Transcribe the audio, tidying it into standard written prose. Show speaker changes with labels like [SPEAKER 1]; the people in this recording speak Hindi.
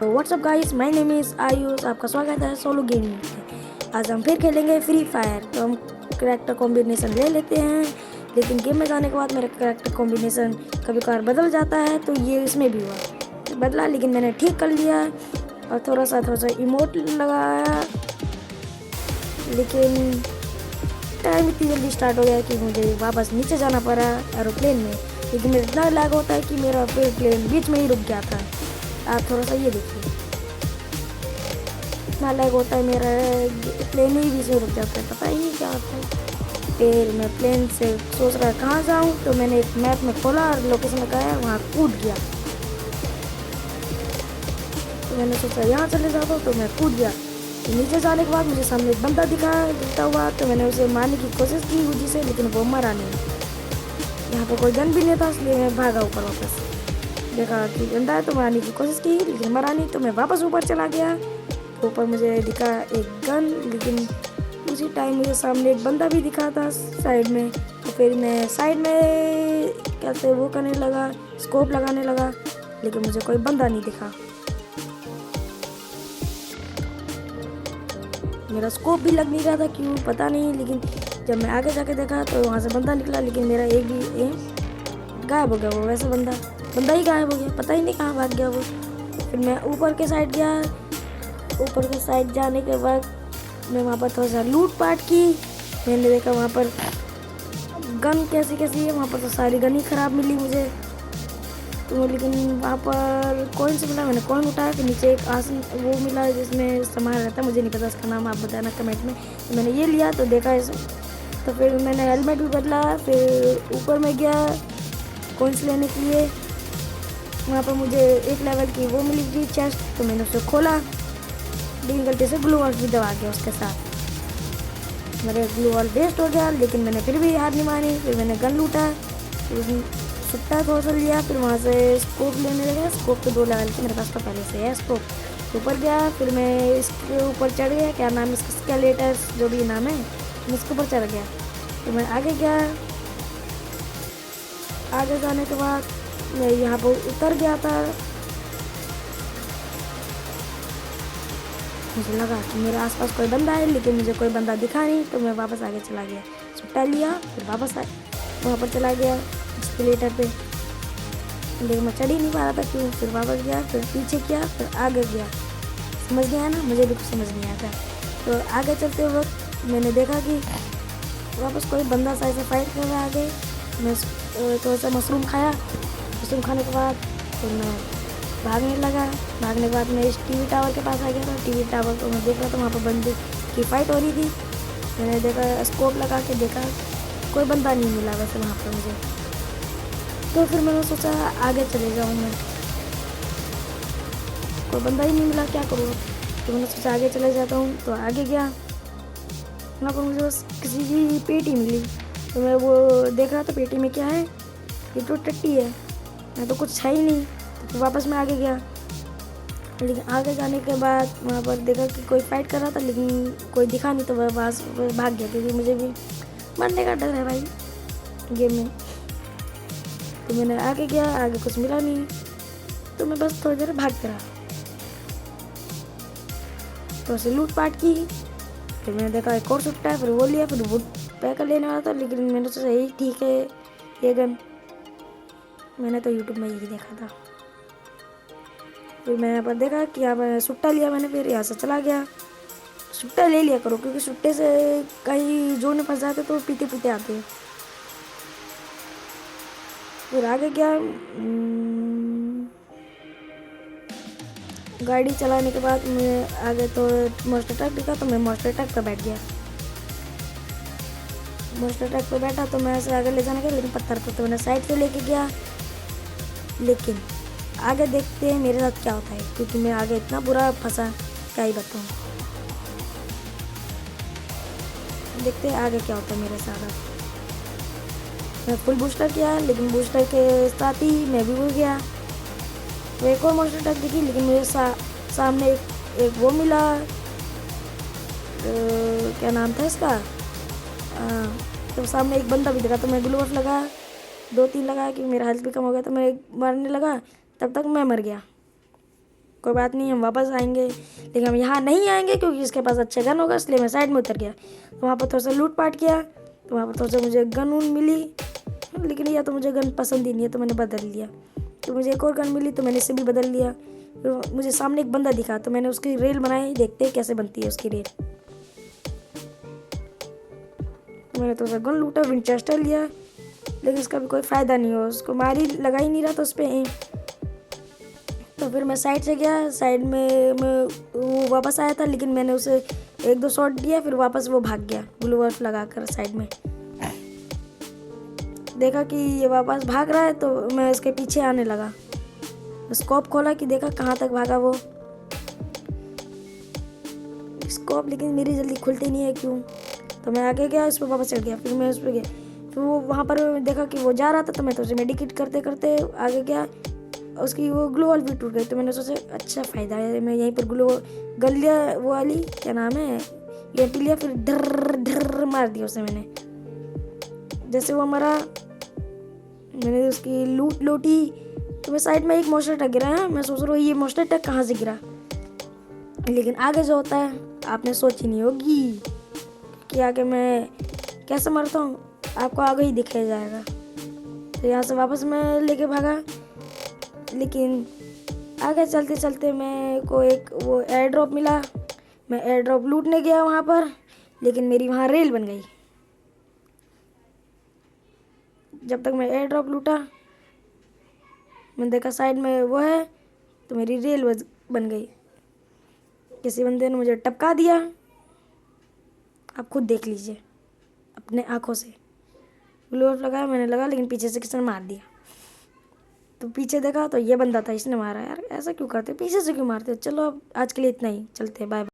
[SPEAKER 1] WhatsApp guys, my name is Ayush. आपका स्वागत है सोलो गेमिंग में। आज हम फिर खेलेंगे फ्री फायर। तो हम करैक्टर कॉम्बिनेशन ले लेते हैं, लेकिन गेम में जाने के बाद मेरा करैक्टर कॉम्बिनेशन कभी कभार बदल जाता है। तो ये इसमें भी हुआ, बदला, लेकिन मैंने ठीक कर लिया और थोड़ा सा इमोट लगाया। लेकिन टाइम इतनी जल्दी स्टार्ट हो गया कि मुझे वापस नीचे जाना पड़ा एरोप्लेन में। लेकिन मेरा इतना लैग होता है कि मेरा प्लेन बीच में ही रुक गया था। आप थोड़ा सा ये देखिए, इतना लैग होता है, मेरा प्लेन ही बीच में रुक जाता है, पता ही नहीं क्या होता है। फिर मैं प्लेन से सोच रहा कहाँ जाऊँ, तो मैंने एक मैप में खोला और लोकेशन लगाया, वहाँ कूद गया। तो मैंने सोचा यहाँ चले जाता हूँ, तो मैं कूद गया। तो नीचे जाने के बाद मुझे सामने एक बंदा दिखता हुआ, तो मैंने उसे मारने की कोशिश की गुजी से, लेकिन वो मरा नहीं। यहाँ पर कोई गन भी नहीं था, इसलिए मैं भागा ऊपर वापस। देखा कि बंदा है तो मारने की कोशिश की, लेकिन मरा नहीं। तो मैं वापस ऊपर चला गया। ऊपर मुझे दिखा एक गन, लेकिन उसी टाइम मुझे सामने एक बंदा भी दिखा था साइड में। तो फिर मैं साइड में कैसे वो करने लगा, स्कोप लगाने लगा, लेकिन मुझे कोई बंदा नहीं दिखा। मेरा स्कोप भी लग नहीं रहा था, क्यों पता नहीं। लेकिन जब मैं आगे जाके देखा तो वहाँ से बंदा निकला, लेकिन मेरा एक भी एम गायब हो गया। वो वैसे बंदा ही गायब हो गया, पता ही नहीं कहाँ भाग गया वो। फिर मैं ऊपर के साइड गया। ऊपर के साइड जाने के बाद मैं वहाँ पर थोड़ा सा लूट पाट की। मैंने देखा वहाँ पर गन कैसी है, वहाँ पर तो सारी गन ही ख़राब मिली मुझे। तो लेकिन वहाँ पर कॉइन से मिला, मैंने कॉइन उठाया। फिर नीचे एक आसन वो मिला जिसमें सामान रहता है, मुझे नहीं पता उसका नाम, आप बताना कमेंट में। तो मैंने ये लिया, तो देखा इस, तो फिर मैंने हेलमेट भी बदला। फिर ऊपर में गया कॉइन्स लेने के लिए। वहाँ पर मुझे एक लेवल की वो मिली थी चेस्ट, तो मैंने उसे खोला। लेकिन गलती से ग्लू वॉल भी दबा गया उसके साथ। मेरे ग्लू वॉल वेस्ट हो गया, लेकिन मैंने फिर भी हार नहीं मानी। फिर मैंने गन लूटा, सुट्टा थोड़ा सा लिया। फिर वहाँ से स्कोप लेने लगा। स्कोप तो 2 लेवल के मेरे पास तो पहले से है स्कोप। ऊपर गया, फिर मैं इसके ऊपर चढ़ गया, क्या नाम है इसका, स्केलेटस जो भी नाम है, मैं इसके ऊपर चढ़ गया। तो मैं आगे गया। आगे जाने के बाद मैं यहाँ पर उतर गया था। मुझे लगा कि मेरे आसपास कोई बंदा है, लेकिन मुझे कोई बंदा दिखा नहीं। तो मैं वापस आगे चला गया, सुट्टा लिया, फिर वापस वहाँ पर चला गया स्केलेटर पे। लेकिन मैं चढ़ ही नहीं पा रहा था, क्यों। फिर वापस गया, फिर पीछे किया, फिर आगे गया। समझ गया ना, मुझे भी कुछ समझ नहीं आता। तो आगे चलते वक्त मैंने देखा कि वापस कोई बंदा साइड से फाइट कर रहा है आगे। मैं थोड़ा सा मशरूम खाया। मशरूम खाने के बाद फिर मैं भागने लगा। भागने के बाद मैं इस टीवी टावर के पास आ गया था। टीवी टावर को मैं देख रहा था, वहाँ पर बंदे की फाइट हो रही थी। मैंने देखा, स्कोप लगा के देखा, कोई बंदा नहीं मिला वैसे वहाँ पर मुझे। तो फिर मैंने सोचा आगे चले जाऊँ मैं, कोई बंदा ही नहीं मिला, क्या करूँ। तो मैंने सोचा आगे चले जाता हूँ। तो आगे गया, वहाँ पर मुझे बस किसी की पेटी मिली। तो मैं वो देख रहा था पेटी में क्या है, ये तो टट्टी है, मैं तो कुछ है ही नहीं। तो वापस मैं आगे गया। लेकिन आगे जाने के बाद वहाँ पर देखा कि कोई फाइट कर रहा था, लेकिन कोई दिखा नहीं। तो वह पास भाग गया, क्योंकि मुझे भी मरने का डर है भाई गेम में। तो मैंने आगे गया, आगे कुछ मिला नहीं। तो मैं बस थोड़ी देर भागते रहा। तो उसे लूट पाट की। फिर मैंने देखा एक और सुट्टा है, फिर वो लिया। फिर वो पैकर लेने वाला था, लेकिन मैंने सोचा यही ठीक है ये गन, मैंने तो यूट्यूब में यही देखा था। फिर मैंने यहाँ पर देखा कि यहाँ पर सुट्टा लिया मैंने। फिर यहाँ से चला गया। सुट्टा ले लिया करो, क्योंकि सुट्टे से कहीं जोर में फंस जाते तो पीते पीते आते हैं। फिर आगे गया। गाड़ी चलाने के बाद मैं आगे तो मॉन्स्टर ट्रक दिखा, तो मैं मॉन्स्टर ट्रक पर बैठ गया। मॉन्स्टर ट्रक पर बैठा तो मैं ऐसे आगे ले जाने का, लेकिन पत्थर पर तो मैंने साइड से लेके गया। लेकिन आगे देखते हैं मेरे साथ क्या होता है, क्योंकि मैं आगे इतना बुरा फंसा, क्या ही बताऊँ। देखते हैं आगे क्या होता है मेरे साथ। मैं फुल बूस्टर किया, लेकिन बूस्टर के साथ ही मैं भी उड़ गया। तो एक और मॉन्स्टर ट्रक दिखी, लेकिन मेरे सामने एक वो मिला, क्या नाम था इसका, तो सामने एक बंदा भी दिखा। तो मैं ग्लूवॉल लगा, 2-3 लगा कि मेरा हेल्थ भी कम हो गया। तो मैं मारने लगा, तब तक मैं मर गया। कोई बात नहीं, हम वापस आएंगे, लेकिन हम यहाँ नहीं आएंगे क्योंकि इसके पास अच्छा गन होगा, इसलिए मैं साइड में उतर गया। तो वहाँ पर थोड़ा सा लूट पाट किया, तो वहाँ पर थोड़ा सा मुझे गन वून मिली, लेकिन यह तो मुझे गन पसंद ही नहीं है, तो मैंने बदल लिया। तो मुझे एक और गन मिली, तो मैंने इसे भी बदल लिया। तो मुझे सामने एक बंदा दिखा, तो मैंने उसकी रेल बनाई, देखते हैं कैसे बनती है उसकी रेल। मैंने तो गन लूटा, विंचेस्टर लिया, लेकिन इसका भी कोई फ़ायदा नहीं हुआ, उसको मार ही लगा ही नहीं रहा था उस पर। तो फिर मैं साइड से गया, साइड में वो वापस आया था, लेकिन मैंने उसे 1-2 शॉट दिया, फिर वापस वो भाग गया ग्लू वर्फ लगा कर साइड में। देखा कि ये वापस भाग रहा है, तो मैं उसके पीछे आने लगा। स्कोप खोला कि देखा कहाँ तक भागा वो स्कोप, लेकिन मेरी जल्दी खुलती नहीं है, क्यों? तो मैं आगे गया, उस पर वापस चढ़ गया, फिर मैं उस पर गया, फिर वो वहाँ पर देखा कि वो जा रहा था, तो मैं तो उसे मेडिकेट करते करते आगे गया, उसकी वो ग्लू वॉल भी टूट गई। तो मैंने सोचा अच्छा फ़ायदा है, मैं यहीं पर ग्लू गन लिया, वो वाली क्या नाम है, ये पी लिया, फिर ढर ढर मार दिया उसे मैंने। जैसे वो मरा, मैंने उसकी लूट लूटी, तो मैं साइड में एक मोस्टर ट्रक गिरा है, मैं सोच रहा हूँ ये मोस्टर ट्रक कहाँ से गिरा, लेकिन आगे जो होता है आपने सोची नहीं होगी कि आगे मैं कैसे मरता हूँ, आपको आगे ही दिखाया जाएगा। तो यहाँ से वापस मैं लेके भागा, लेकिन आगे चलते चलते मैं को एक वो एयर ड्रॉप मिला, मैं एयर ड्रॉप लूटने गया वहाँ पर, लेकिन मेरी वहाँ रेल बन गई। जब तक मैं एयर ड्रॉप लूटा, मैंने देखा साइड में वो है, तो मेरी रेल बन गई। किसी बंदे ने मुझे टपका दिया, आप खुद देख लीजिए अपने आँखों से। ग्लू वॉल लगाया मैंने, लगा, लेकिन पीछे से किसी ने मार दिया। तो पीछे देखा तो ये बंदा था, इसने मारा। यार ऐसा क्यों करते, पीछे से क्यों मारते? चलो अब आज के लिए इतना ही, चलते हैं, बाय बाय।